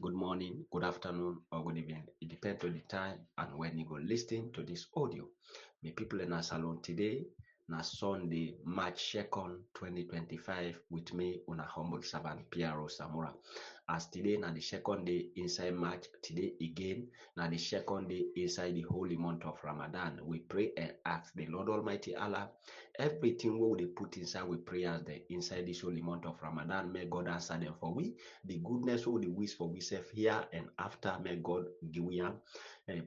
good morning, good afternoon, or good evening. It depends on the time and when you go listen to this audio. My people in our salon today, na Sunday, March 2nd, 2025, with me, una humble servant, Piero Samura. As today, na the second day inside March, today again, na the second day inside the holy month of Ramadan. We pray and ask the Lord Almighty Allah, everything we will put inside we prayers there inside this holy month of Ramadan, may God answer them for we the goodness we the wish for we self here and after. May God give we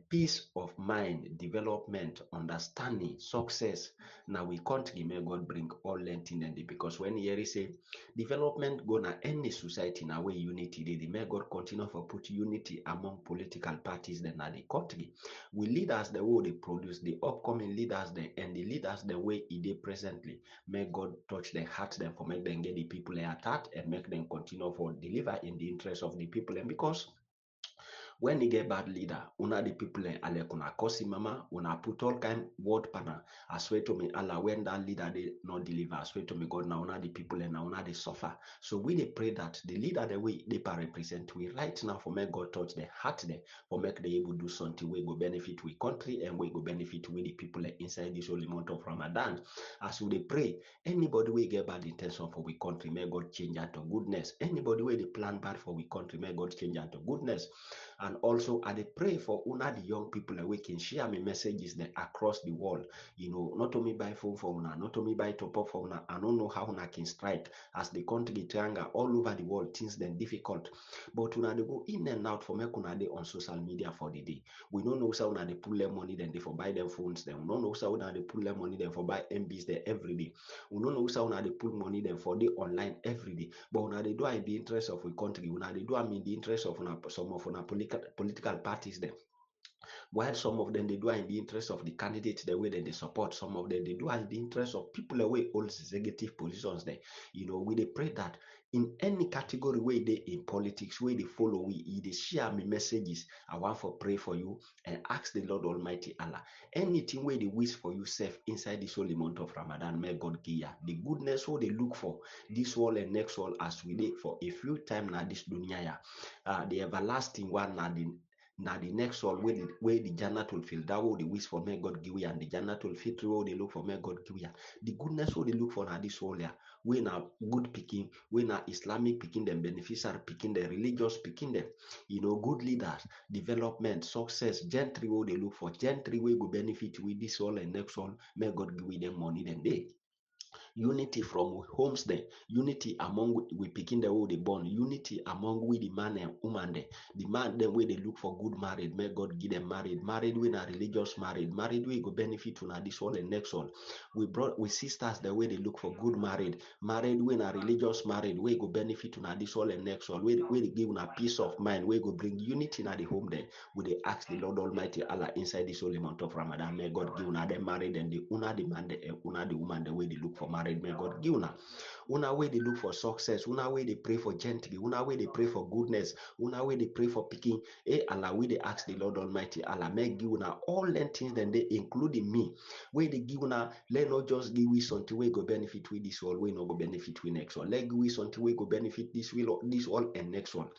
peace of mind, development, understanding, success. Now we can't give may God bring all length in the because when here is say development gonna any society now way unity the may God continue for put unity among political parties then at the country. We leaders the way they produce the upcoming leaders then and the leaders the way it is presently. May God touch their hearts them for make them get the people they attack and make them continue for deliver in the interest of the people. And because when you get bad leader, una the people ale kuna kosi mama, una put all kind word pana. I swear to me, Allah, when that leader they not deliver, I swear to me, God, now una the people and now una they suffer. So we they pray that the leader the way they represent we right now for make God touch the heart there, for make they able do something we go benefit we country and we go benefit with the people inside this holy month of Ramadan. As we they pray, anybody we get bad intention for we country, may God change that to goodness. Anybody we they plan bad for we country, may God change that to goodness. And also, I dey pray for una the young people that we can share my messages there across the world. You know, not only by phone for una, not only by top up for una. I don't know how una can strike as the country triangle all over the world. Things then difficult, but una they go in and out for make una dey on social media for the day. We don't know how una they pull their money then they for buy them phones. Then we don't know how una they pull their money then for buy MBs there every day. We don't know how una they pull money then for the online every day. But una they do in the interest of a country. Una they do in the interest of una, some of una political parties there. While some of them they do in the interest of the candidates the way that they support, some of them they do in the interest of people away all executive positions there. You know, we they pray that in any category where they in politics, where they follow, they share me messages. I want for pray for you and ask the Lord Almighty Allah. Anything where they wish for you safe inside this holy month of Ramadan, may God give you the goodness what they look for this wall and next wall as we did for a few time now this dunya. The everlasting one now the next one where the Jannah will feel that will the wish for may God give you and the Jannah will fit where they look for may God give you. The goodness what they look for now this whole year. We now good picking, we now Islamic picking them, beneficiary picking them, religious picking them, you know, good leaders, development, success, gentry what they look for, gentry way go benefit with this all and next one, may God give them money then they unity from homes there, unity among we picking the way they born, unity among we the man and woman there. The man then way they look for good married, may God give them married we na religious married we go benefit to na this one and next one. We brought with sisters the way they look for good married we na religious married we go benefit to na this one and next one. We they give una peace of mind, we go bring unity na the home there. We they ask the Lord Almighty Allah inside this holy month of Ramadan, may God give una them married and the una the man the una the woman the way they look for married, may God give una way they look for success, una way they pray for gently, una way they pray for goodness, una way they pray for picking. Allah, we they ask the Lord Almighty Allah, may give una all them things then they including me. Where they give una, let not just give we something we go benefit with this one, we no go benefit with next one. Let give we something we go benefit this will this one and next one.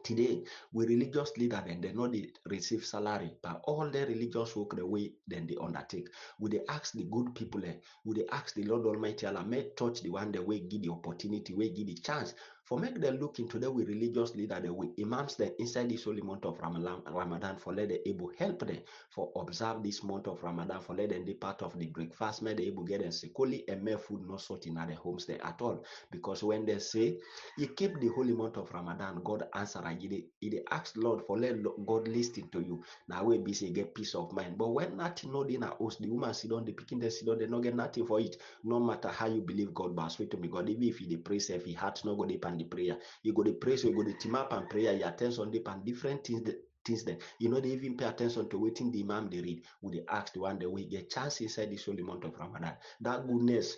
Today, we religious leader then they not they receive salary, but all the religious work the way then they undertake. Would they ask the good people, would they ask the Lord Almighty Allah, may touch the one the way give the opportunity, way give the chance for make them look into the way religious leader the way imams them inside this holy month of Ramadan for let them able help them for observe this month of Ramadan for let them be part of the breakfast, may they able get them securely and may food not sort in their homes there at all. Because when they say you keep the holy month of Ramadan, God answer and you ask Lord for let God listen to you. Now we be say get peace of mind. But when nothing no dinner host, the woman sit on the picking the sit on, they not get nothing for it. No matter how you believe God, but sweet to me God. Even if you pray if he heart not go deep and the prayer, you go to pray, so you go to team up and prayer, you attend on deep and different things then you know they even pay attention to waiting the imam they read. Would they ask the one that we get chance inside this holy month of Ramadan? That goodness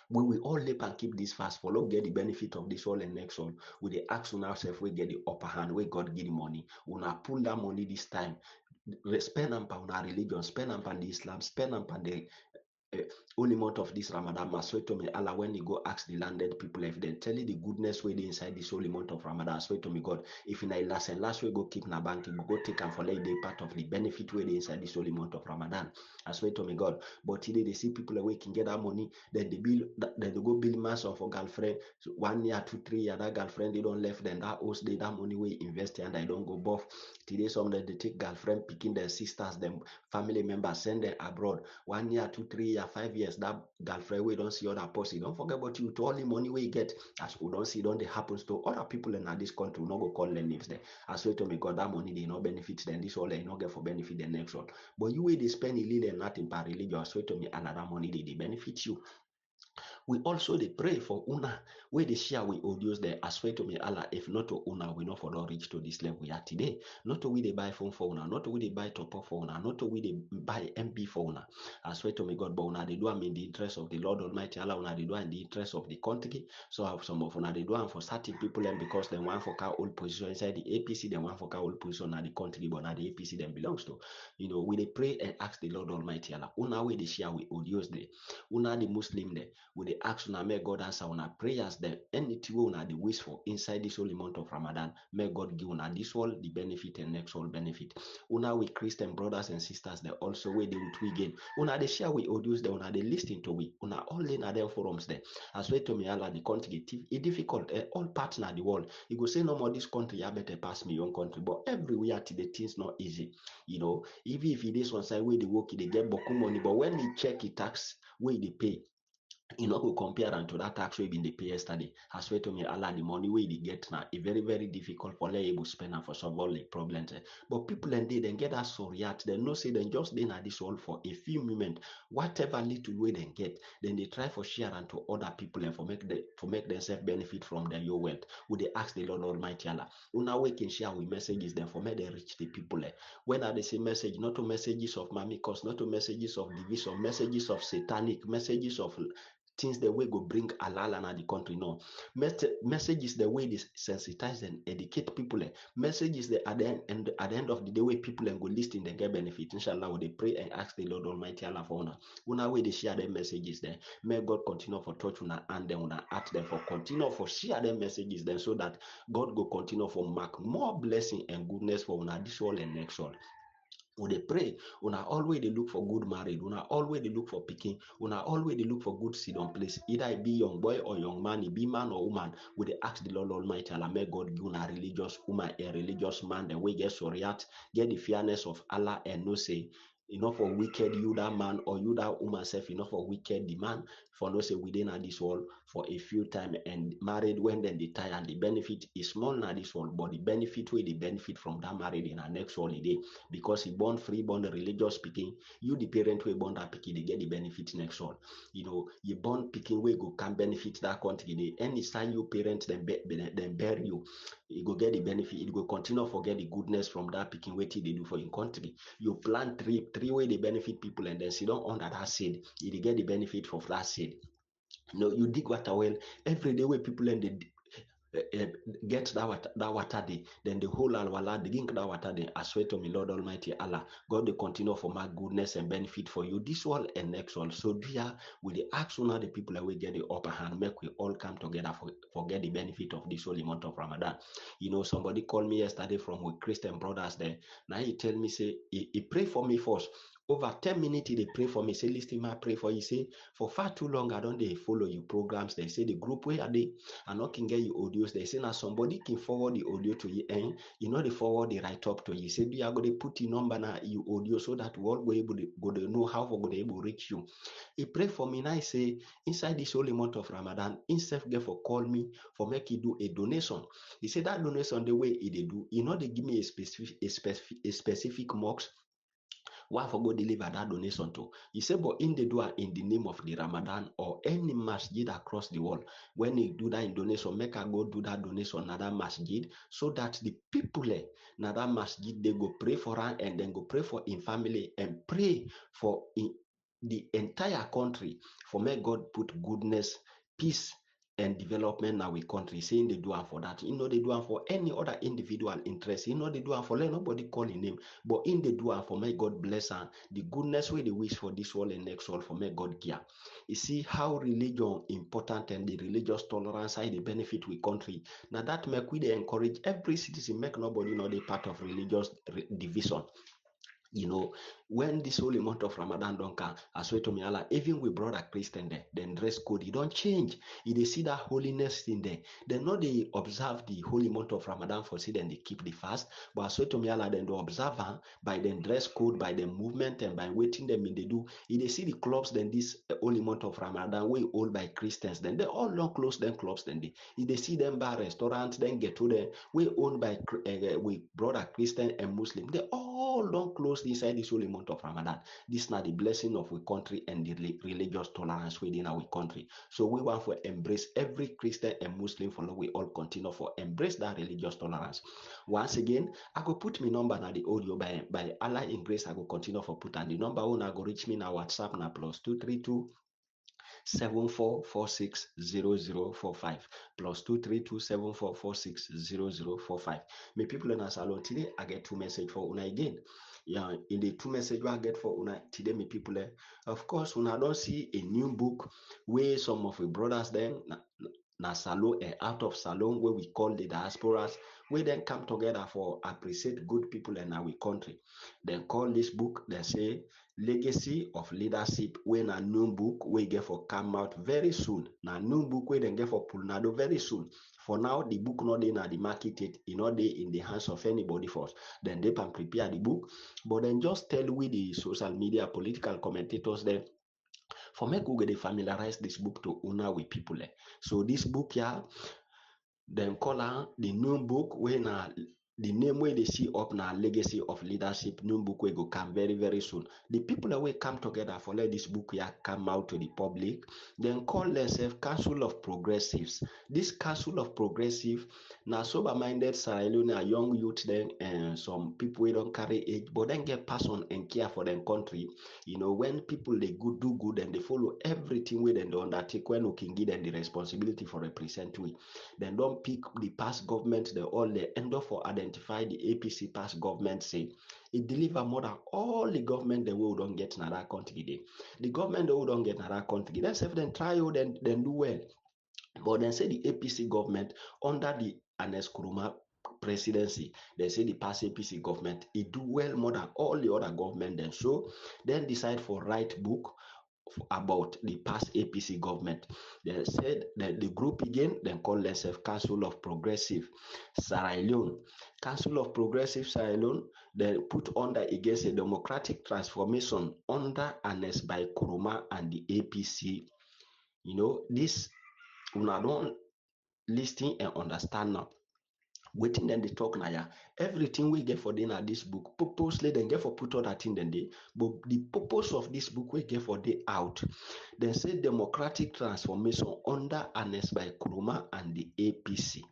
when we all live and keep this fast, follow get the benefit of this all and next one. We the ask on ourselves, we get the upper hand, where God give the money. Una pull that money this time. Spend on our religion, spend on the Islam, spend on the only month of this Ramadan, swear to me, Allah, when you go ask the landed people, if they tell you the goodness way they inside this holy month of Ramadan, I swear to me, God, if in a last way go keep na bank, you go take and for like they part of the benefit way they inside this holy month of Ramadan. I swear to me, God. But today they see people away can get that money, then they bill, then they go bill mass for girlfriend. So 1 year, 2, 3 year, that girlfriend they don't left, then that host they that money way invest and they don't go buff. Today some that they take girlfriend picking their sisters, them family members, send them abroad. 1 year, 2, 3 year, 5 years, that girlfriend we don't see other person. Don't forget about you to all the money we get. As we don't see, don't they happens to other people in this country, not go call them names there. I swear to me, God, that money they not benefit them. This all they not get for benefit the next one. But you way they spend illegal and nothing by religion. I swear to me, another money they benefit you. We also they pray for una where they share with audios there. I swear to me, Allah, if not to una, we not for not reach to this level we are today. Not to we they buy phone for una, not to we they buy top up for una, not to we they buy MP for una. I swear to me, God, but una they do am in the interest of the Lord Almighty Allah, una they do in the interest of the country. So have some of una they do am for certain people and because they want for car old position inside the APC, they want for car old position at the country, but now the APC them belongs to. We they pray and ask the Lord Almighty Allah. Una way they share with audios there. Una the Muslim there. We dey ask una may God answer una prayers dem. Anything wey una dey wish for inside this holy month of Ramadan, may God give una this all the benefit and next all benefit. Una with Christian brothers and sisters dem also wey dey with we again. Una dey share with audios dem, una dey lis ten to we. Una all dey na dem forums dem. As well to me Allah the country e difficult. All parts na the world. You go say no more this country ya better pass me your country, but everywhere today things not easy. Even if e dey one side wey dey work, e dey get boku money, but when e check e tax wey e dey pay, go compare am to that tax wey been dey pay yesterday. I swear to me, Allah, the money wey dey get now, e very, very difficult for them able spend am for solve all the problems. But people and they get that soriat. They know say they just dey na this world for a few moments. Whatever little way they get, then they try for share and to other people and for make themselves benefit from their your wealth. Would they ask the Lord Almighty Allah? Una we can share with messages then for make they reach the people. When are they say message, not to messages of mamikos, not to messages of division, messages of satanic, messages of things the way go bring alala na the country. No. Message is the way they sensitize and educate people. Message is the at the end of the day way people go listen and get benefit. Inshallah, they pray and ask the Lord Almighty Allah for una way they share their messages there. May God continue for touch una and then una ask them for continue for share their messages then so that God go continue for mark more blessing and goodness for una this all and next all. When they pray, una always they look for good married, una always they look for picking, una always they look for good seed on place. Either it be young boy or young man, it be man or woman. When they ask the Lord Almighty, Allah, may God give una religious woman, a religious man, the way get soriat, get the fairness of Allah and no say, enough for wicked you that man or you that woman self, enough for wicked the man for no say within this world for a few time and married when then they tie and the benefit is small na this world, but the benefit where they benefit from that married in our next holiday because he born free, born religious speaking, you the parent way born that picking, they get the benefit next one. You born picking way go can benefit that country. They any sign you parent then bear you, you go get the benefit, it go continue forget the goodness from that picking way till they do for your country. You plant three way they benefit people and then sit down under that seed, you get the benefit of that seed. You dig water well every day where people and they get that water day, then the whole alwala, they drink that water day. I swear to me, Lord Almighty Allah, God will continue for my goodness and benefit for you this one and next one. So dear, with the action of the people that will get the upper hand, make we all come together for get the benefit of this holy month of Ramadan. Somebody called me yesterday from with Christian brothers there. Now he tell me, say, he pray for me first. Over 10 minutes, they pray for me. Say, listen, I pray for you. Say, for far too long, I don't they follow you programs. They say the group where are they? I not can get you audios. They say now somebody can forward the audio to you and they forward the write up to you. Say, do you are going to put your number now you audio so that we all go able to know how we go able to reach you. He pray for me now. I say inside this holy month of Ramadan, himself get for call me for make you do a donation. He said that donation the way they do, they give me a specific marks. Why for go deliver that donation to? He said, but in the dua in the name of the Ramadan or any masjid across the world, when you do that in donation, make a go do that donation na that masjid so that the people na that masjid they go pray for her and then go pray for in family and pray for in the entire country for may God put goodness, peace, and development in our country, saying they do it for that. You know, they do it for any other individual interest. You know, they do it for let nobody call in name, but in they do it for may God bless and the goodness way they wish for this world and next world for may God care. You see how religion important and the religious tolerance how the benefit we country. Now that make we they encourage every citizen make nobody know they part of religious division. You know, when this holy month of Ramadan don't come, I swear to me, Allah, even with brother Christian there, then dress code, it don't change. If they see that holiness in there, then not they observe the holy month of Ramadan for see, then they keep the fast. But I swear to me, Allah, then they observe by then dress code, by the movement, and by waiting them in they do. If they see the clubs, then this holy month of Ramadan, we owned by Christians, then they all don't close them clubs, then they. If they see them bar restaurants, then get to them, we owned by we brother Christian and Muslim, they all don't close inside this holy month of Ramadan. This is not the blessing of our country and the religious tolerance within our country. So we want to embrace every Christian and Muslim follow. We all continue for embrace that religious tolerance. Once again, I go put my number na the audio by Allah in grace. I go continue for put and the number one I go reach me na WhatsApp na +232 74460045 +232 74460045. Me people in our salon today, I get two message for una again. Yeah, in the two message I get for una today, me people, of course, una don't see a new book where some of the brothers then na salon and out of salon where we call the diasporas, we then come together for appreciate good people in our country. Then call this book, they say Legacy of Leadership, when a new book we get for come out very soon. Now new book we then get for Pulnado very soon. For now, the book not in the market it not in the hands of anybody first. Then they can prepare the book, but then just tell we the social media political commentators there for make we get familiarize this book to una with people. So this book here, then call her the new book when the name where they see up now Legacy of Leadership new book will go come very very soon. The people that will come together for let this book here come out to the public, then call themselves Council of Progressives. This Council of Progressive now sober-minded Sierra Leone young youth then and some people we don't carry age but then get passion and care for their country. You know, when people they good do good and they follow everything with them they undertake when we can give them the responsibility for represent we. Then don't pick the past government, they all they end up for identify the APC past government say it deliver more than all the government the world don't get in that country today. The government the world don't get in that country. Let's have them try out then do well. But then say the APC government under the Anes Kuruma presidency, they say the past APC government, it do well more than all the other government then. So then decide for write book about the past APC government. They said that the group again, then call themselves Council of Progressive Sierra Leone. Council of Progressive Sierra Leone, they put under against a democratic transformation under Anes by Kuruma and the APC. You know, this una don't listen and understand now. Waiting then they talk now, yeah. Everything we get for dinner this book, purposely then get for put all that in then they. But the purpose of this book we get for day out. Then say democratic transformation under Anes by Kuruma and the APC.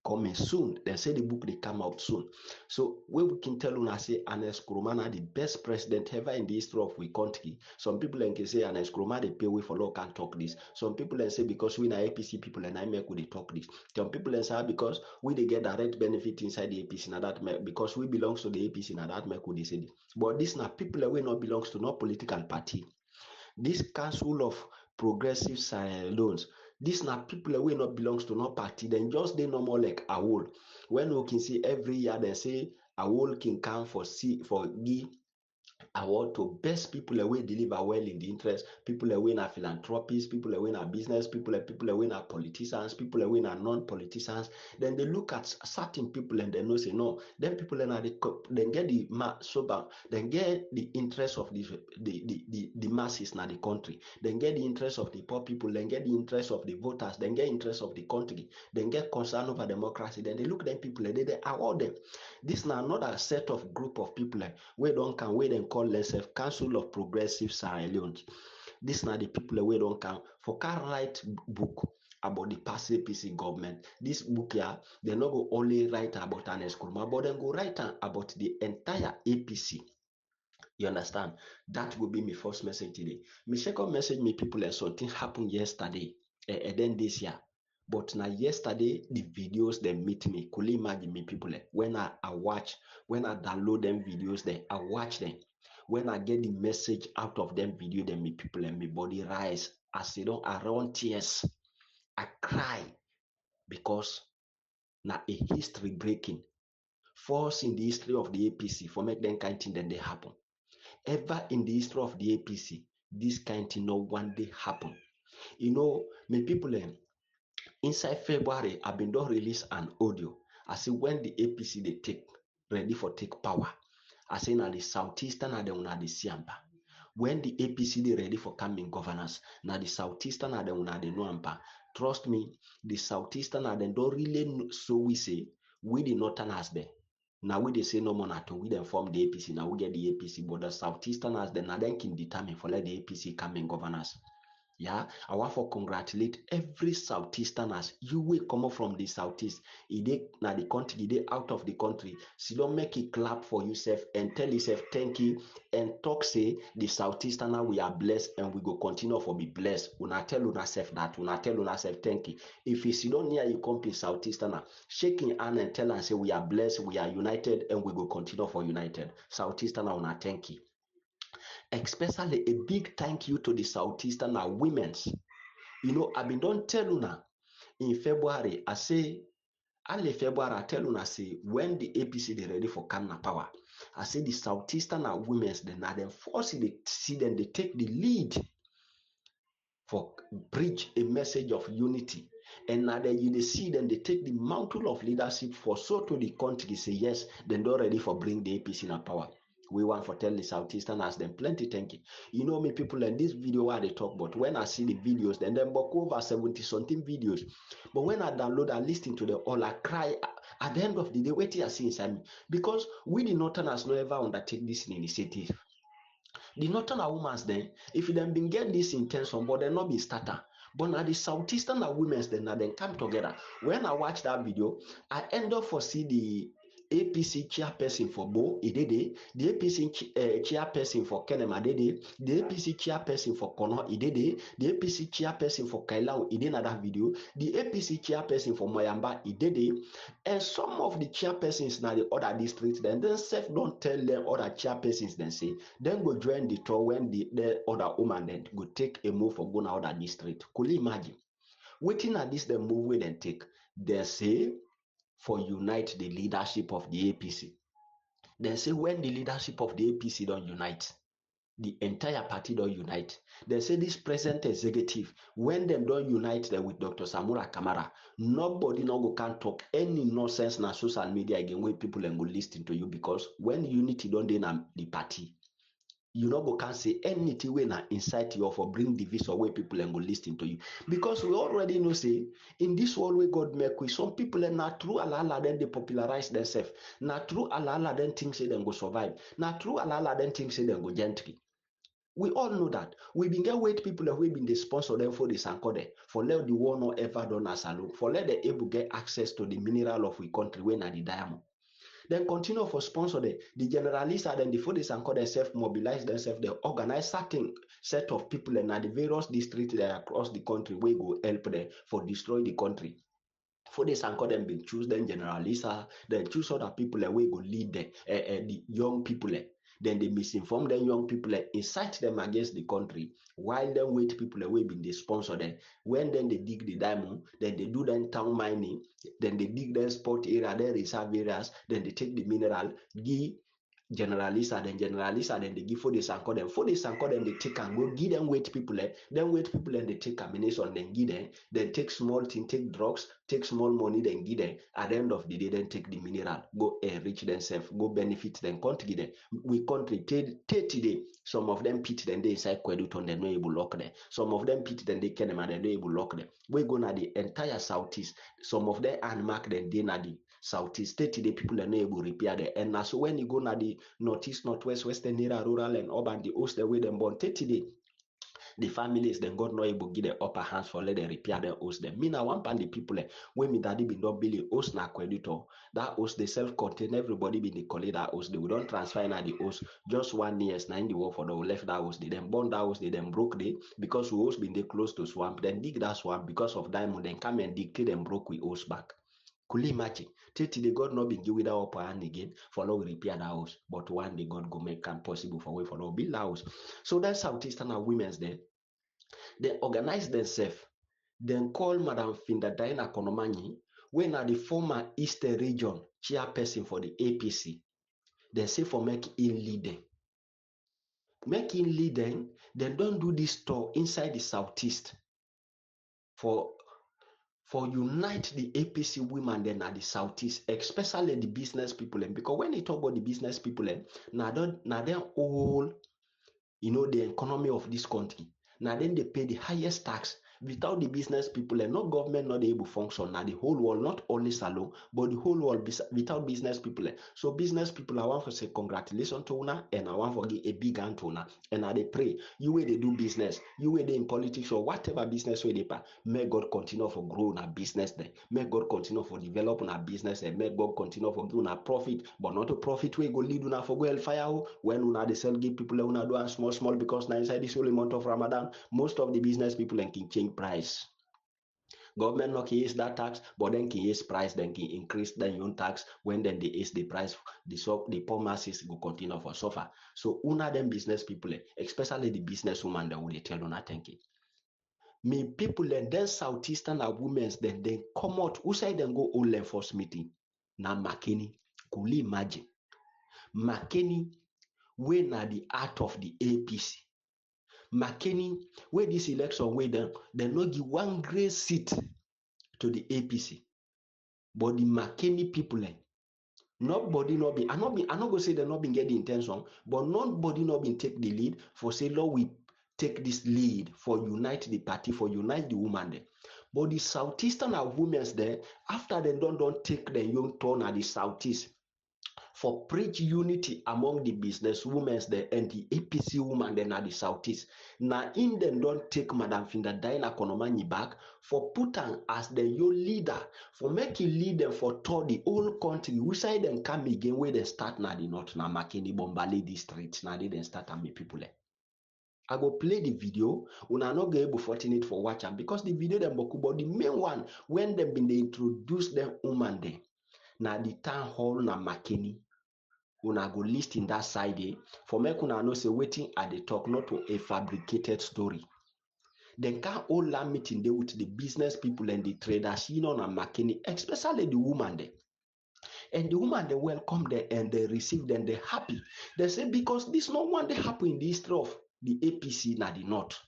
Coming soon. They say the book they come out soon. So we can tell you say Anes Kuruma na the best president ever in the history of we country. Some people can say Anes Kuruma they pay we for law can't talk this. Some people can say because we na APC people and I make we they talk this. Some people can say because we they get direct benefit inside the APC na that make, because we belongs to the APC na that make we they say this. But this na people that we not belongs to no political party. This Council of Progressive Sierra Leone, this na people wey not belongs to no party, then just they no more like AWOL. When we can see every year they say AWOL can come for give award to best people away deliver well in the interest, people away na philanthropists, people away na business, people away na politicians, people away na non-politicians. Then they look at certain people and they know say no, then people are then get the sober, then get the interest of the masses na the country, then get the interest of the poor people, then get the interest of the voters, then get interest of the country, then get concern over democracy. Then they look them people and they award them. This now another set of group of people we don't can we then call themselves Council of Progressive Sierra Leone. This now the people we don't can for can write book about the past APC government. This book here, they not go only write about Anes Kuruma, but then go write about the entire APC. You understand? That will be my first message today. My second message, my people, something happened yesterday and then this year. But now yesterday, the videos they meet me. Could you imagine me people? When I watch, when I download them videos, then I watch them. When I get the message out of them video, then me people and my body rise. I sit down, I run tears. I cry because now a history breaking. First in the history of the APC, for make them kind thing then they happen. Ever in the history of the APC, this kind thing no one day happen. You know, my people inside February, I've been done release an audio. I say when the APC they take ready for take power. I say na the southeastern and then na the Siamba. When the APC they ready for coming governance, na the southeastern and then na the Nuampa. Trust me, the southeastern and then don't really so we say we the northern as there. Now we they say no more to we then form the APC. Now we get the APC, but the southeastern as then then can determine for let the APC come in governance. Yeah, I want to congratulate every Southeasterners. You will come up from the Southeast. Ide na the country, ide out of the country. So don't make it clap for yourself and tell yourself thank you and talk say the Southeasterner we are blessed and we go continue for be blessed. Una tell una self that. Una tell una self thank you. If you sit down near you come to Southeasterner, shake your hand and tell and say we are blessed, we are united and we go continue for united. Southeasterner una thank you. Especially a big thank you to the Southeastern women's. You know, I've been done tell una in February, I say, early February, I tell una say, when the APC they ready for Kamna power, I say the Southeastern women's, then are them force they see them, they take the lead for preach a message of unity. And now that you see them, they take the mantle of leadership for so to the country, say yes, then they're ready for bring the APC in power. We want to tell the Southeastern as them plenty thank you. You know me people in this video where they talk about when I see the videos, then book over 70 something videos. But when I download and listen to them all, I cry at the end of the day, wait till I see inside me. Because we the Northerners no ever undertake this initiative. The Northern women then, if them been get this intention, but they not be starter. But now the Southeastern women then come together. When I watch that video, I end up for see the APC chairperson for Bo Idede, the APC chairperson for Kenema Dede, the APC chairperson for Kono Idede, the APC chairperson for Kailau Ide in that video, the APC chairperson for Moyamba Idede, and some of the chairpersons now the other districts then self don't tell them other chairpersons then say then go join the tour when the other woman then go take a move for go now other district. Could you imagine? Waiting at this the move we then take. They say for unite the leadership of the APC. They say when the leadership of the APC don't unite, the entire party don't unite. They say this present executive, when them don't unite them with Dr. Samura Kamara, nobody no go can talk any nonsense na social media again where people and go listen to you because when unity don't dey na the party, you no go can say anything wey na incite you or for bring division wey people and go listen to you because we already know say in this world wey God make we some people and na true alala then they popularize themselves na true alala then think say them go survive na true alala then think say them go gently. We all know that. We been get wait people that we been the sponsor them for the Sankode, for let the war not ever done as alone, for let the able get access to the mineral of we country when at the diamond. Then continue for sponsor the generalists and then the for this and call themselves mobilize themselves, they organize certain set of people and at the various districts that across the country we go help them for destroy the country. For this and call them been choose them generalists, then choose other people that we go lead the young people. Then they misinform them young people, incite them against the country, while them wait people away being they sponsor them. When then they dig the diamond, then they do then town mining, then they dig them spot area, then reserve areas, then they take the mineral, give generalista, then they give for the sanko them. For the sanko them they take and go give them wait people, then wait people and they take ammunition, then give them, then take small thing, take drugs, take small money, then give them. At the end of the day, then take the mineral, go enrich themselves, go benefit them, country them. We country 30 days. Some of them pit then they inside Kweduton, they no able lock them. Some of them pit then they can and they no able lock them. We go na the entire southeast. Some of them and mark then they na the southeast 30 days people are not able to repair them. And now so when you go na the northeast, northwest, western area, rural and urban, the host the way them born 30 days. the families, then God not able to give the upper hands for let them repair their host them. Me now one pan the people when me daddy been not building host na creditor. That host they self-contained, everybody been the collect that host. They will don't transfer na the host just 1 year na in the war for the left that host. They then burn that host, they then broke the because we host been they close to swamp, then dig that swamp because of diamond, then come and dig till them broke we host back. Could you imagine? Till the God not been give that upper hand again for now we repair the house. But one day God go make it possible for we for now build the house. So that's Southeastern women's there. They organize themselves. Then call Madam Finda Diana Konomanyi, when are the former Eastern Region chairperson for the APC. They say for make in leading. Make in leading, then don't do this tour inside the Southeast for unite the APC women then at the Southeast, especially the business people. Because when they talk about the business people, now they're all, the economy of this country. Now then they pay the highest tax. Without the business people and no government not able to function. Now the whole world, not only Salon, but the whole world without business people. So business people, I want to say congratulations to una and I want to give a big hand to una. And I they pray, you way they do business, you way they in politics or whatever business way they pay, may God continue for grow our business there. May God continue for develop our business and may God continue for give our profit, but not a profit we go lead una for go hellfire when una they sell give people una do small because now inside this holy month of Ramadan, most of the business people can change price. Government not can use that tax, but then can use price, then can increase the own tax. When then they use the price, the poor masses will continue for suffer. So una them business people, especially the business woman, that will tell una thank you. Me people and then Southeastern are women's then they come out who say then go all force meeting. Na Makeni, could you imagine? Makeni, we na the art of the APC. Makeni, where this election where they not give one great seat to the APC. But the Makeni people, nobody not be, I not go say they not been get the intention, but nobody not been take the lead for say, Lord, we take this lead for unite the party, for unite the woman there. But the Southeastern are women's there, after they don't take the young turn at the Southeast, for preach unity among the business women there and the APC women then at the Southeast. Now in them don't take Madam Finda Diana Konomanyi back for put her as the your leader, for make you lead them for tour the whole country. We say them come again where they start now the north now Makeni Bombali district now they then start and me people. I go play the video. Una not able fortunate for watching because the video them boku, but the main one when them been they introduce them woman there. Now the town hall na Makeni. Una go list in that side for make una know say waiting at the talk, not to a fabricated story. Then can all that meeting there with the business people and the traders, and Makeni, especially the woman there. And the woman they welcome them and they receive them, they happy. They say because this no one they happen in the history of the APC na the north.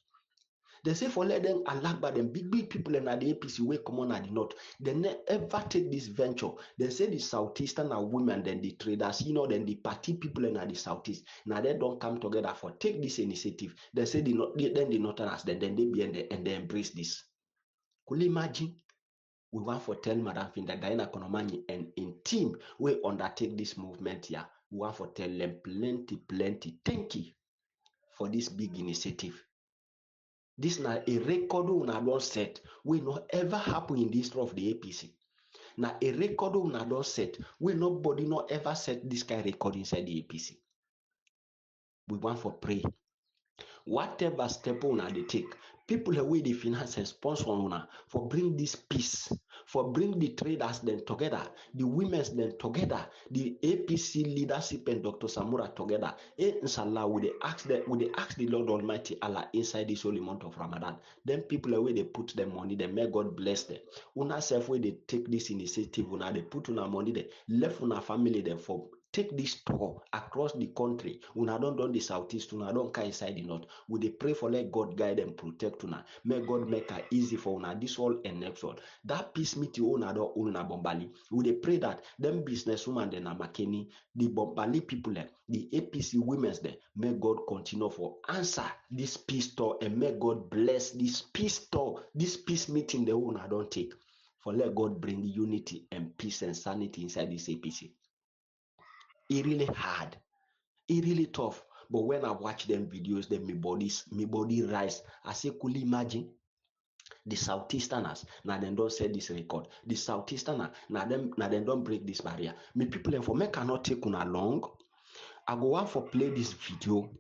They say for let them alagba them big people in the APC way come on at the north. They never take this venture. They say the Southeastern are women, then the traders, then the party people in the Southeast. Now they don't come together for take this initiative. They say then the Northerners, then they be and they embrace this. Could you imagine? We want for tell Madam Finda Diana Konomanyi and in team we undertake this movement here. We want for tell them plenty thank you for this big initiative. This na a record una don set will not ever happen in the history of the APC. Now a record una don set will nobody not ever set this kind of record inside the APC. We want for pray. Whatever step una they take, people away the finance and sponsor una for bring this peace, for bring the traders then together, the women's then together, the APC leadership and Dr. Samura together. Inshallah, we they ask the Lord Almighty Allah inside this holy month of Ramadan. Then people away they put their money, then may God bless them. Una self way they take this initiative, una they put una money there, left una family there for take this tour across the country. Una don't done the Southeast, una don't come inside the north. We they pray for let God guide and protect una. May God make it easy for una this all and next all. That peace meeting una don't una Bombali. We they pray that them businesswoman then a Makeni, the Bombali people the APC women's there, may God continue for answer this peace tour and may God bless this peace tour, this peace meeting the una don't take. For let God bring unity and peace and sanity inside this APC. It really hard, it really tough. But when I watch them videos, then my body rise. I say, could you imagine? The Southeasterners, now them don't set this record. The Southeasterners, now them don't break this barrier. Me people for me cannot take on along. I go want for play this video.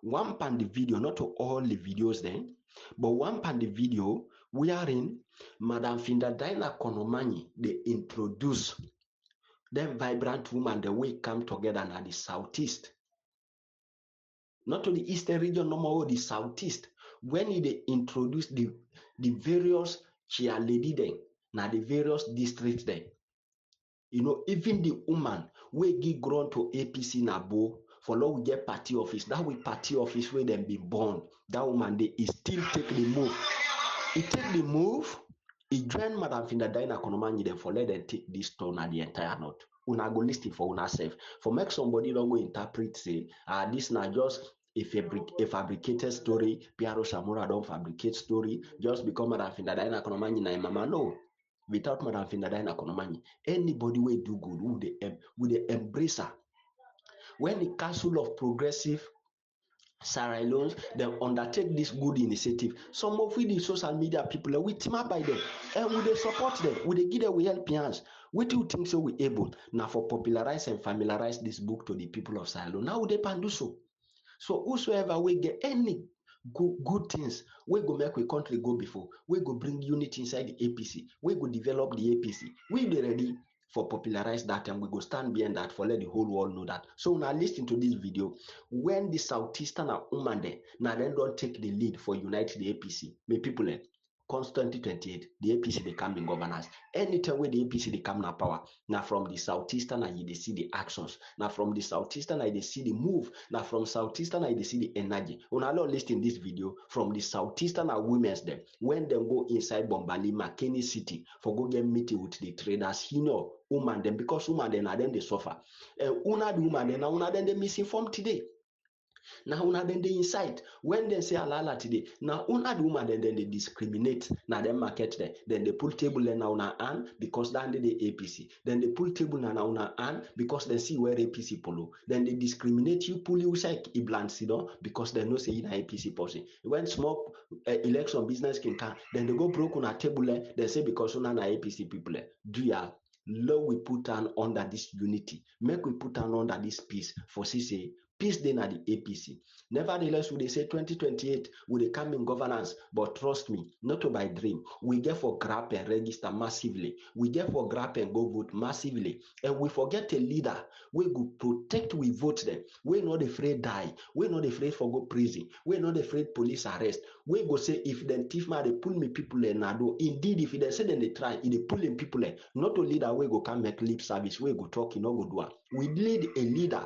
One pan the video, not to all the videos then, but one pan the video wherein Madam Findadaina Konomani, they introduce them vibrant woman, the way come together na the Southeast. Not to the Eastern region, no more the Southeast. When they introduce the various chia lady then, na the various districts then. You know, even the woman we give grown to APC Nabo for law we get party office. That we party office where them be born. That woman they still take the move. He take the move. He join Madam Findadaina Konomani then for let them take this turn at the entire north. Una go listen for una self. For make somebody don't go interpret say, this na just a fabricated story. Piaro Shamura don't fabricate story just because Madam Findadaina Konomani na mama. No. Without Madam Findadaina Konomani, anybody will do good would they embrace her. When the Council of Progressive Sierra Leone, they undertake this good initiative. Some of the social media people, we team up by them and we they support them, we they give them we help hands. What do you think so we able now for popularize and familiarize this book to the people of Sierra Leone? Now they can do so. So whosoever we get any good things, we go make we country go before, we go bring unity inside the APC, we go develop the APC, we be ready for popularize that and we go stand behind that for let the whole world know that. So now listen to this video. When the Southeastern are woman there, now then don't take the lead for unite the APC. May people constantly 28, the APC they come in governance. Anytime where the APC they come na power, now from the Southeastern I they see the actions. Now from the Southeastern I they see the move. Now from Southeastern I they see the energy. When I listen this video from the Southeastern are women's them when them go inside Bombali, McKinney City for go get meeting with the traders, you know, woman them because woman then are then they suffer. Una the woman then una then they misinformed today. Now una then they inside when they say alala today. Now una the woman then they discriminate. Now them market there. Then they pull table then now una an because then they APC. Then they pull table now una an because they see where APC polo. Then they discriminate you pull you like ibland sidon because they know say in APC person. When small election business can come, then they go broke on a table. They say because una na APC people. Do ya? Law we put on under this unity. Make we put on under this peace for CC. Peace then at the APC. Nevertheless, we they say 2028 will they come in governance, but trust me, not to by dream. We get for grab and register massively. We get for grab and go vote massively. And we forget a leader. We go protect, we vote them. We're not afraid die. We're not afraid for go prison. We're not afraid police arrest. We go say if then thief man they pull me people in nado. Indeed, if they say then they try, if they pull in people in, not a leader we go come make lip service. We go talk, you know go do it. We lead a leader.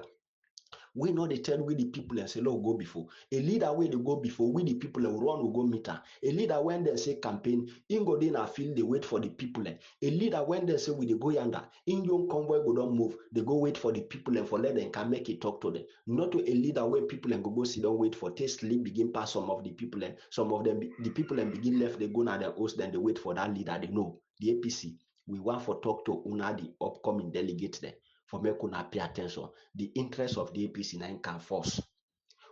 We know they tell we the people and say, Lord, go before. A leader where they go before, we the people and run will go meet her. A leader when they say campaign, in go in a field, they wait for the people. A leader when they say we they go yonder, in your convoy go don't move, they go wait for the people and for let them can make it talk to them. Not to a leader where people and go sit down wait for taste sleep, begin pass some of the people and some of them the people and begin left, they go now their host, then they wait for that leader. They know the APC. We want for talk to una the upcoming delegate there. For make una pay attention. The interest of the APC na can force.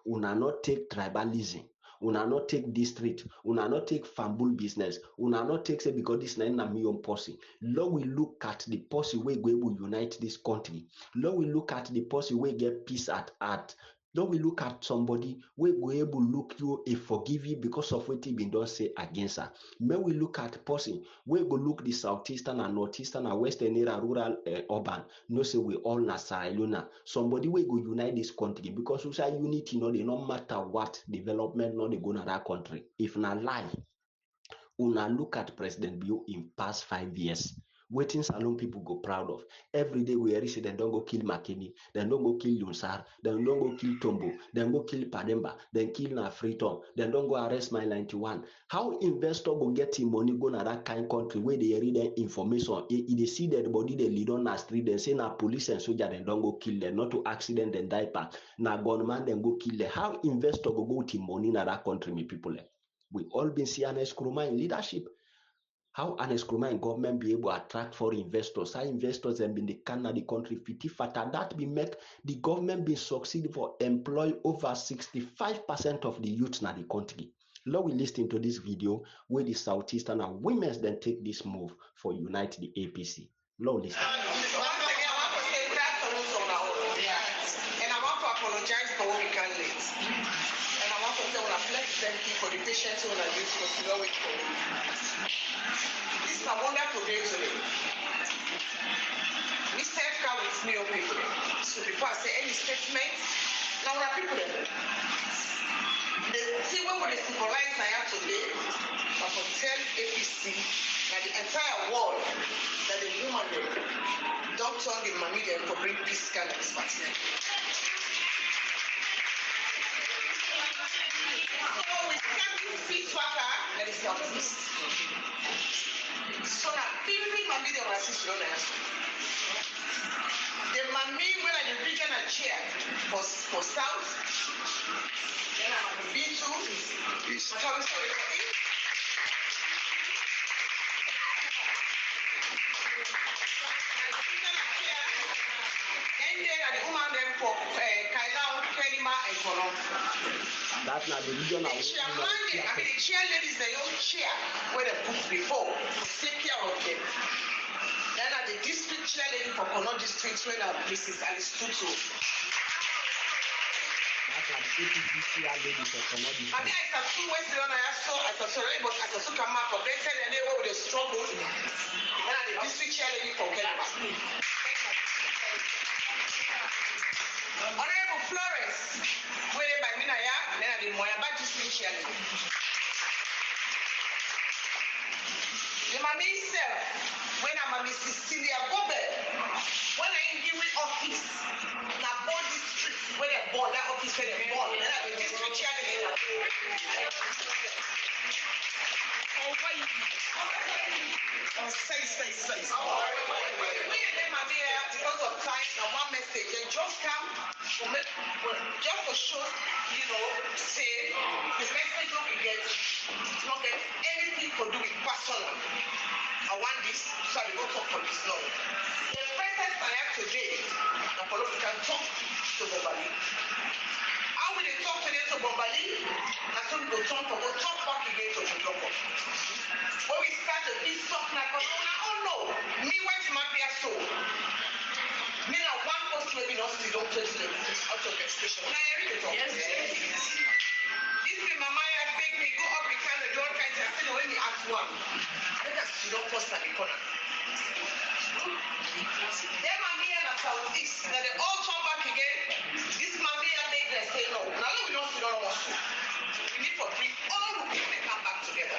Una not take tribalism. Una not take district. Una not take fambul business. Una not take say because this na me own policy. Lord we look at the policy way we will unite this country. Lord we look at the policy way get peace at heart. Don't we look at somebody we go able look you and forgive you because of what he been done say against her. May we look at person we go look the southeastern and northeastern and western area rural urban. No say we all na Sierra Leone. Somebody we go unite this country because we say unity no they no matter what development no they go na that country. If na lie, una look at President Bio in past 5 years. Waiting salon people go proud of. Every day we say they don't go kill McKinney, they don't go kill Lunsar, they don't go kill Tombo, then go kill Pademba, then kill na Freetown, then don't go arrest my 91. How investor go get him money go na that kind country where they read the information, they see that body they lead on the street, they say na police and soldier then don't go kill them, not to accident then die pa. Na gunman then go kill them. How investor go get him money na that country, me people? We all been seeing an Nkrumah in leadership. How an exclusive government be able to attract foreign investors? How investors have been the Canada, the country, fata that be make the government be succeed for employ over 65% of the youth in the country. Now we listen to this video where the Southeastern and women then take this move for unite the APC. Now listen. And I want to apologize for what we can late. And I want to say when I flex them for the patients who are used to know it. This is a wonderful day today. We start out with new people. So before I say any statement, now we are people. The see what we symbolize now today, but for tell APC that the entire world that the woman don't turn the money them for bring peace kind of party. So we start this peace worker that is Southeast. So now people money they will assist you. The money when I the regional chair for South, then I have been to East. What are we sorry for East? And then the woman them for Kailao, Kelima, and Koron. That's not the regional. The chair ladies, they own chair where they put before to take care of them. Then at the district chair lady for Kono district when Mrs. Alice Tutu. That's not the APC chair lady for Kono district. I mean, I saw two West Leon, I saw, but I saw come out for better and they were the struggle. Then at the district chair lady for Kelima. Honorable Florence, where by Minaya, then at the Moyaba district chair lady. The mommy self, when I'm a Miss Cecilia Bobe, when I give it office, now board district, where they born, that office where they born, then I will district chair lady. Say. We and them are there because of time and one message. They just come to make, just to show, say the message don't get anything to do with personal. I want this, so I will go talk for this law. The presence I have today, the political talk to Bombali. How will they talk today to Bombali? And so we go talk back again to the block. When we start the peace talk now, oh no, me what might be a soul. Me now one post maybe not still don't place the out of expression. Now I read it all. Yes. This is my Maya beg me go up behind the door kind of thing when me ask one. I think that's still don't post at the corner. Then my me and the Southeast, now they all come back again. This my me and they say no. Now we don't want to. We need to bring all the people to come back together.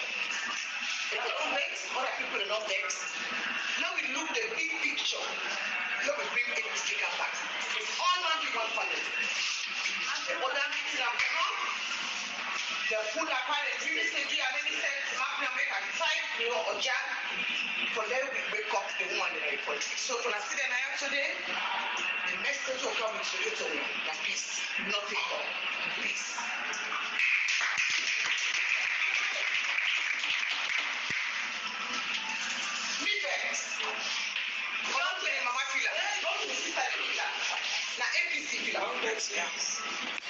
Other people are not vex. Now we look the big picture. Now we bring the sticker back. It's all not one family. And the other meeting have come. The food are quite a dream stage and then he said to make a time, or jam. For them we wake up the woman in the politics. So when I see the night today, the message will come to you to know that peace, nothing more. Peace.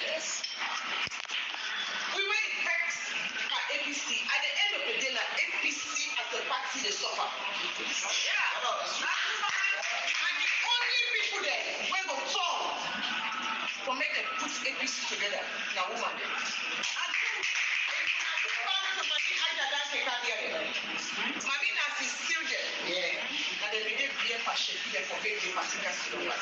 Yes. We were in fact at APC. At the end of the day, like APC as a party, they suffer. Yeah. And the only people there were the turn to make them put APC together. Now, woman. Mommy Nancy is still there. Yeah. And they did be a passion for baby particular.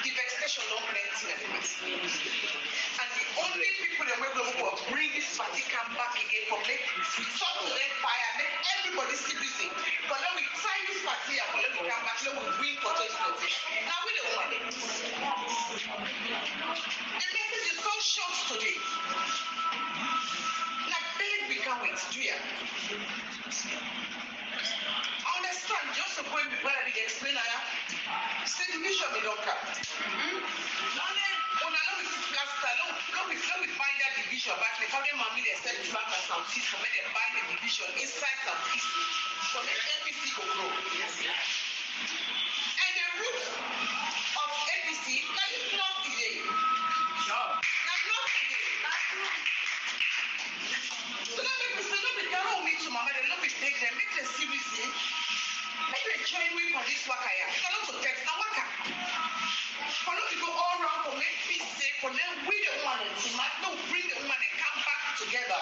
The vexation don't plenty at the meeting. And the only people that will bring this party come back again for make we talk to them fire, make everybody see busy. But then we try this party and let we come back, let we win for 2020. Now we don't want it. The message is so short today. Like big we can't wait, do you? I understand just the point before I did explain say division they don't come. When I know it's plaster, let me find that division. back, the family mommy they send back as Southeast for me they buy the division inside Southeast. So make APC go grow. And the root of APC, can you not today? Sure. Now not today. So that make me say, no be carry me to mama, they no be take them, make them see me say, make them join me for this waka here. You cannot to text now waka. For not to go all around for make peace say, for them we the woman and team, no bring the woman and come back together.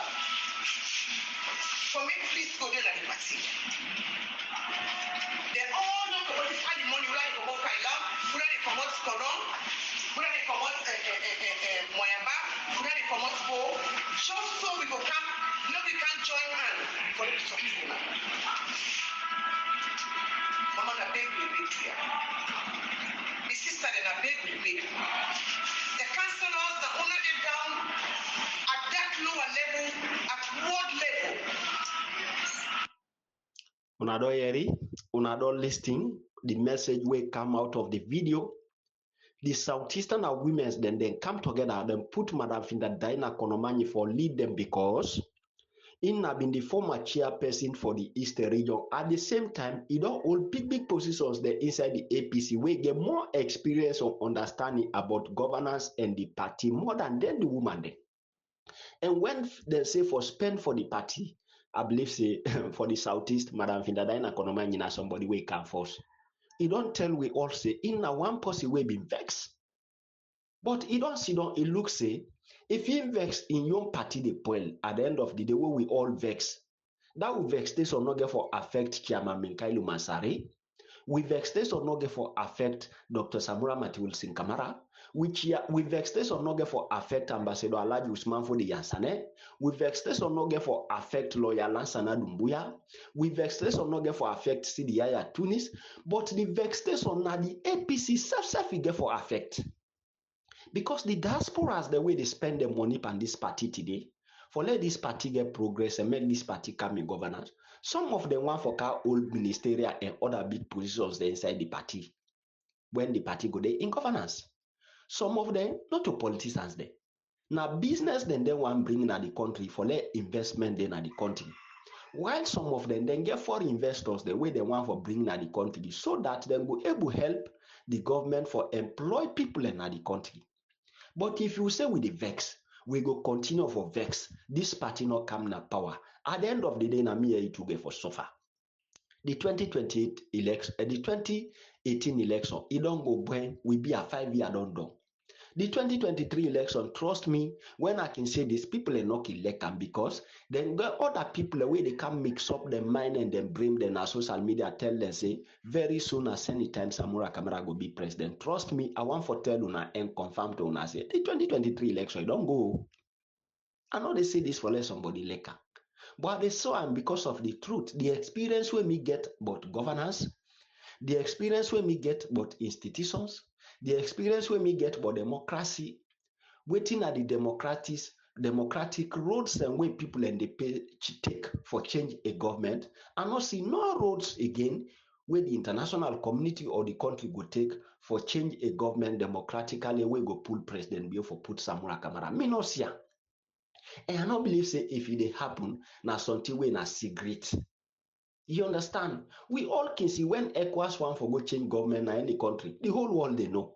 For me, please go there like the party. They all know about this kind of money, whether they come out Kaila, whether they come out Skodon, whether they come out Moyaba, whether they come out Bo, just so we go come, nobody can join hand for the people. Mama, na beg we beg here. The sister, then a beg we beg. The councillors, the owner them down at that lower level, at ward level. Unado listing the message will come out of the video. The Southeastern women then come together, then put Madam Finda Daina Konomanyi for lead them because in have been the former chairperson for the Eastern region. At the same time, he don't hold big positions there inside the APC where get more experience of understanding about governance and the party more than the woman there. And when they say for spend for the party, I believe say for the Southeast, Madam Finda Daina Konomanyi na somebody we can force. He don't tell we all say in a one person way been vexed. But he don't see don't he look say if he vex in your party the poil at the end of the day where we all vex, that will vex this or not get for affect Chairman Minkailu Masari. We vex this or not get for affect Dr. Samura Mati Wilson Kamara. We vex this or not get for affect Ambassador Alaji Usman for the Yansane. We vex this or not get for affect lawyer Lansana Dumbuya. We vex this or not get for affect CDI Tunis. But the vex this or not the APC self get for affect. Because the diasporas, the way they spend their money on this party today, for let this party get progress and make this party come in governance, some of them want for car old ministerial and other big positions there inside the party when the party go there in governance. Some of them, not to politicians there. Now business then they want bring in the country for let investment then at the country. While some of them then get foreign investors the way they want for bringing at the country so that they go able help the government for employ people in the country. But if you say with the vex, we go continue for vex, this party not come na power. At the end of the day, na me it will be for suffer. The 2028 election, the 2018 election, it don't go when we be a 5 year don't do. The 2023 election, trust me, when I can say this, people are not elected because then the other people where they can mix up their mind and then bring them on social media, tell them say very soon as anytime Samura Kamara will be president. Trust me, I want for tell una and confirm to una say the 2023 election don't go. I know they say this for let somebody later. But they saw and because of the truth, the experience when me get about governance, the experience when me get about institutions, the experience when me get about democracy, waiting at the democratic roads and way people and they take for change a government, and not see no roads again where the international community or the country go take for change a government democratically, we go pull President Bio for put Samura Kamara. Me no see. And I don't believe say if it happen, na something we na secret. You understand? We all can see when ECOWAS want for go change government in any country, the whole world they know.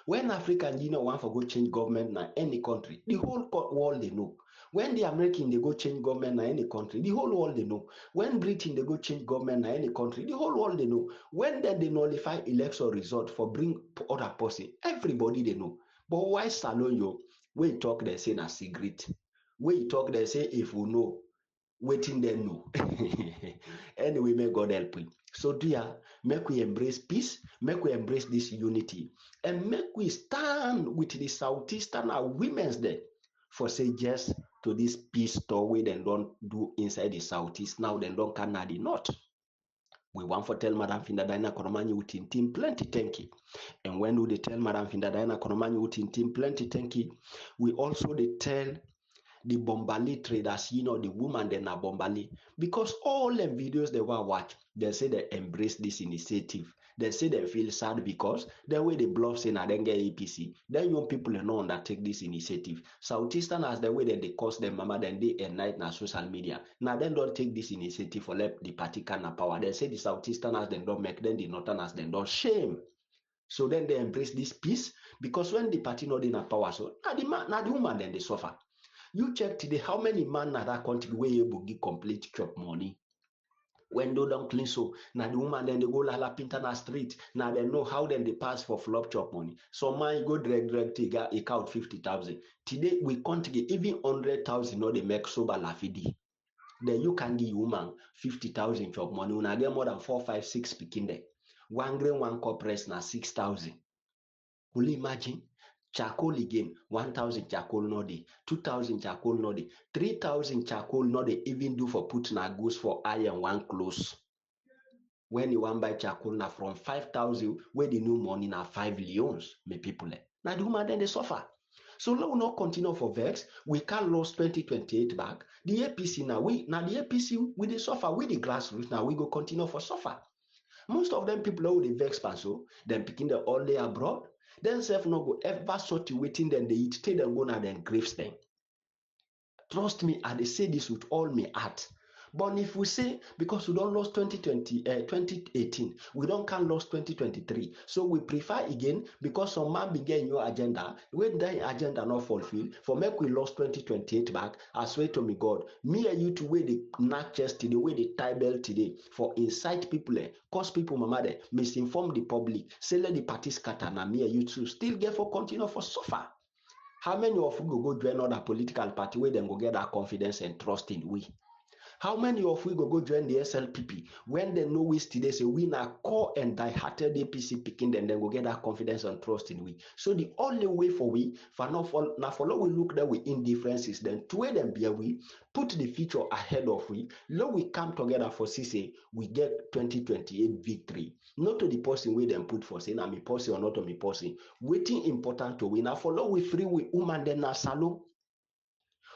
When African Union want for go change government in any country, the whole world they know. When the American they go change government in any country, the whole world they know. When Britain they go change government in any country, the whole world they know. When then they nullify election result for bring other person, everybody they know. But why Salon yo? We talk they say na secret. We talk they say if we know. Waiting them know. Anyway, may God help you. So dear, make we embrace peace, make we embrace this unity, and make we stand with the Southeastern women's there for say yes to this peace story they don't do inside the Southeast. Now they don't can the North. We want for tell Madam Finda Daina Konomanyi within team plenty thank you. And when we tell Madam Finda Daina Konomanyi within team plenty thank you, we also they tell the Bombali traders, you know, the woman then are Bombali, because all the videos they were watch, they say they embrace this initiative. They say they feel sad because the way they bluff say na then get APC. Then young people no undertake this initiative. Southeastern as the way that they cost them mama then day and night na social media. Now then don't take this initiative for let the party can power. They say the Southeastern as then don't make then the Northern as then don't shame. So then they embrace this peace because when the party not in a power, so now the woman then they suffer. You check today how many man na that country were able to get complete chop money. When they don't clean so, now the woman then they go la pinta na street. Now they know how then they pass for flop chop money. So man go drag take out 50,000. Today we can't get even 100,000 no they make sober lafidi. Then you can give woman 50,000 chop money. When I get more than 4, 5, 6 picking there. One grain, one cup rice na 6,000. Will you imagine? Charcoal again, 1,000 charcoal no day, 2,000 charcoal no day, 3,000 charcoal no day even do for putting a goose for iron one close. When you want buy charcoal na from 5,000, where the new money na 5 leons, me people. Now the woman then they suffer. So let we not continue for vex. We can't lose 2028 back. The APC now the APC we they suffer with the grassroots now we go continue for suffer. Most of them people who they vex so then picking the all day abroad. Then self no go ever sort to waiting then they eat take them go now then graves them. Trust me, I they say this with all my heart. But if we say because we don't lose 2018, we don't can lose 2023. So we prefer again because some man begin your agenda. When that agenda not fulfilled, for make we lost 2028 back, I swear to me God, me and you to wear the neck chest today, wear the tie belt today, for incite people, cause people mama there, misinform the public, say let the party scatter, and me and you too still get for continue for suffer. How many of you go join other political party where then go get that confidence and trust in we? How many of we go join the SLPP when they know we today say we na core and die-hearted APC picking then go get that confidence and trust in we. So the only way for we for now follow we look that we indifferences then to where them be we put the future ahead of we. Now we come together for CC we get 2028 victory. Not to the person we then put for saying I'm a person or not a person. Waiting important to win. Now follow we free we woman then na salon.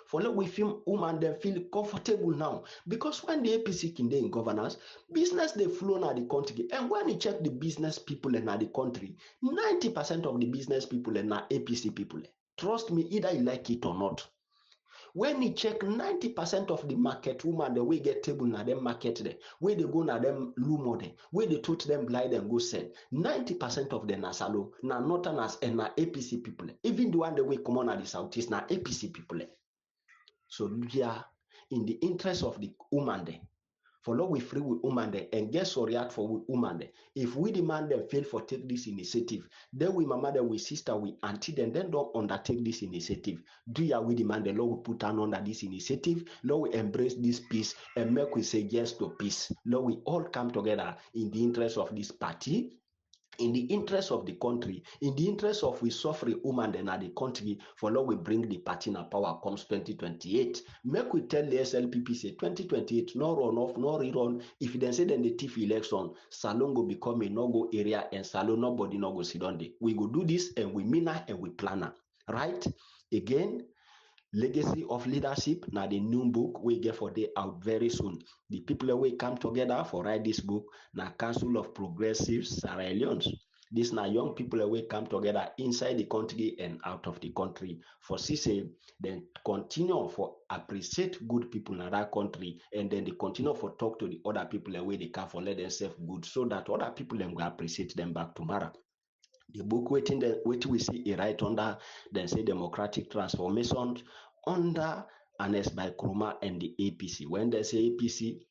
For let we feel women then feel comfortable now. Because when the APC can in governance, business they flow now the country. And when you check the business people in the country, 90% of the business people are now APC people. Trust me, either you like it or not. When you check 90% of the market woman, the way get table na them market there, where they go na them lumo there, where they touch them blind and go sell. 90% of them na salo, na northerners and na APC people. Even the one that we come on at the southeast na APC people. So yeah, in the interest of the woman there, follow we free with woman there and get sorry out for woman there. If we demand them fail for take this initiative, then we mama them, we sister, we auntie them, then don't undertake this initiative. Do ya we demand the law we put on under this initiative, law we embrace this peace and make we say yes to peace. Law we all come together in the interest of this party, in the interest of the country, in the interest of we suffering women then at the country, for now we bring the party na power comes 2028. Make we tell the SLPP say 2028, no run off, no rerun. If they say then the TIF election, Salon go become a no-go area and Salon nobody no go sit on there. We go do this and we mean it and we plan it. Right? Again, Legacy of Leadership, now the new book we get for day out very soon. The people will come together for write this book, now Council of Progressive Sierra Leones. These now young people will come together inside the country and out of the country for CC, then continue for appreciate good people in that country, and then they continue for talk to the other people the way they can for let themselves good so that other people then will appreciate them back tomorrow. The book waiting we see right under then say democratic transformation under Ernest by Nkrumah and the APC. When they say APC,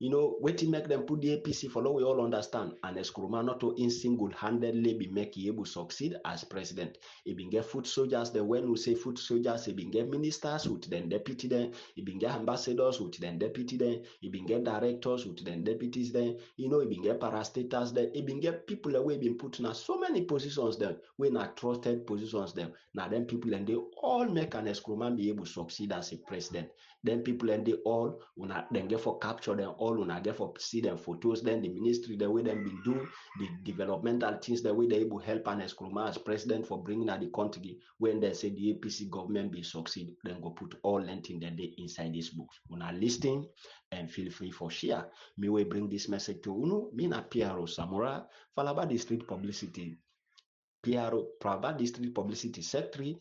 you know, waiting make them put the APC for we all understand. Ernest Nkrumah not to in single-handedly be make able to succeed as president. He been get foot soldiers, then when we say foot soldiers, he been get ministers with then deputy then, he been get ambassadors with then deputy then, he been get directors with then deputies then, you know, he been get parastatals then, he been get people away been put in so many positions then, we not trusted positions then. Now then people and they all make Ernest Nkrumah be able to succeed as a president. Then people and they all when then get for capture them all all una therefore see them photos, then the ministry, the way them been doing, the developmental things, the way they able help and Nkrumah as president for bringing out the country. When they say the APC government be succeed, then go put all length in the day inside this books. Una listen and feel free for share. Me will bring this message to Unu, me na PRO Samura, Falaba District Publicity, PRO, Prabha District Publicity Secretary,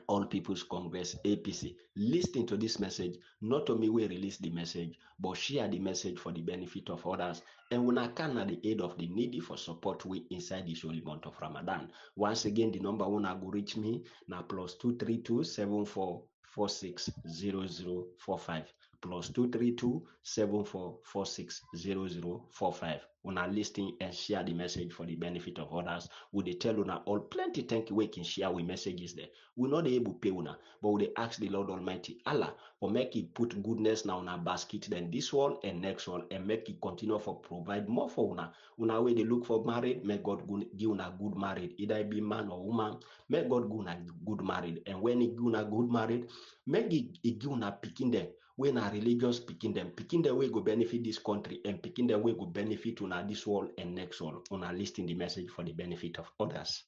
All People's Congress, APC. Listen to this message. Not only we release the message, but share the message for the benefit of others. And when I can at the aid of the needy for support we inside this holy month of Ramadan. Once again, the number one I go reach me now +232 7446 0045. +232 7446 0045. Una listen and share the message for the benefit of others. We they tell una all plenty thank you we can share with messages there. We not able to pay una, but we ask the Lord Almighty Allah for make it put goodness now in our basket than this one and next one, and make it continue for provide more for una. Una way they look for married, may God give una good married, either it be man or woman. May God give una good married, and when he give una good married, make it give una picking them. When a religious picking them way go benefit this country, and picking the way go benefit una this world and next one. Una listing the message for the benefit of others.